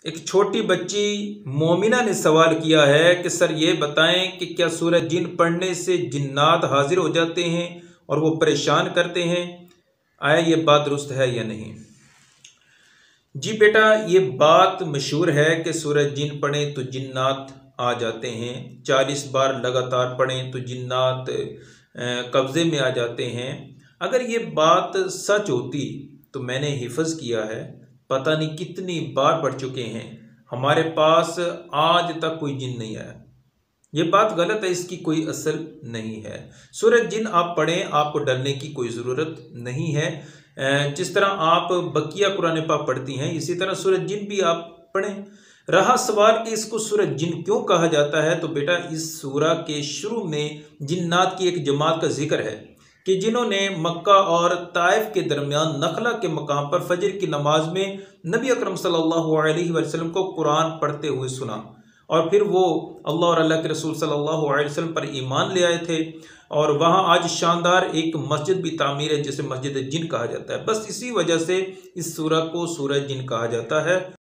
एक छोटी बच्ची मोमिना ने सवाल किया है कि सर ये बताएं कि क्या सूरह जिन पढ़ने से जिन्नात हाजिर हो जाते हैं और वो परेशान करते हैं, आया ये बात दुरुस्त है या नहीं। जी बेटा, ये बात मशहूर है कि सूरह जिन पढ़ें तो जिन्नात आ जाते हैं, 40 बार लगातार पढ़ें तो जिन्नात कब्ज़े में आ जाते हैं। अगर ये बात सच होती तो मैंने हिफ्ज़ किया है, पता नहीं कितनी बार पढ़ चुके हैं, हमारे पास आज तक कोई जिन नहीं आया। ये बात गलत है, इसकी कोई असर नहीं है। सूरह जिन आप पढ़ें, आपको डरने की कोई ज़रूरत नहीं है। जिस तरह आप बकिया कुरान पाक पढ़ती हैं, इसी तरह सूरह जिन भी आप पढ़ें। रहा सवाल कि इसको सूरह जिन क्यों कहा जाता है, तो बेटा इस सूरह के शुरू में जिन्नात की एक जमात का जिक्र है कि जिन्होंने मक्का और ताइफ के दरमियान नखला के मकाम पर फजर की नमाज में नबी अकरम सल्लल्लाहु अलैहि वसल्लम को कुरान पढ़ते हुए सुना और फिर वो अल्लाह और अल्लाह के रसूल सल्लल्लाहु अलैहि वसल्लम पर ईमान ले आए थे। और वहाँ आज शानदार एक मस्जिद भी तामीर है जिसे मस्जिद जिन कहा जाता है। बस इसी वजह से इस सूरह को सूरह जिन कहा जाता है।